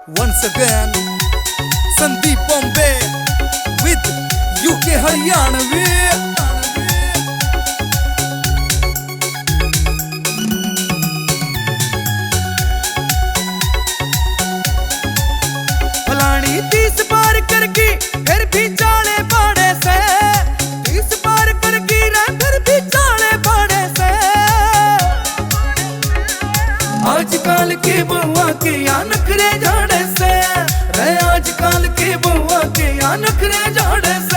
Once again, Sandeep Bombay with UK Haryanvi. फलानी 30 पार कर गई फिर भी चाले पाड़े से, 30 पार कर गई रे फिर भी चाले पाड़े से। आजकल की बुआ के या नखरे झाड़े से रे, आजकल की बुआ के या नखरे झाड़े से।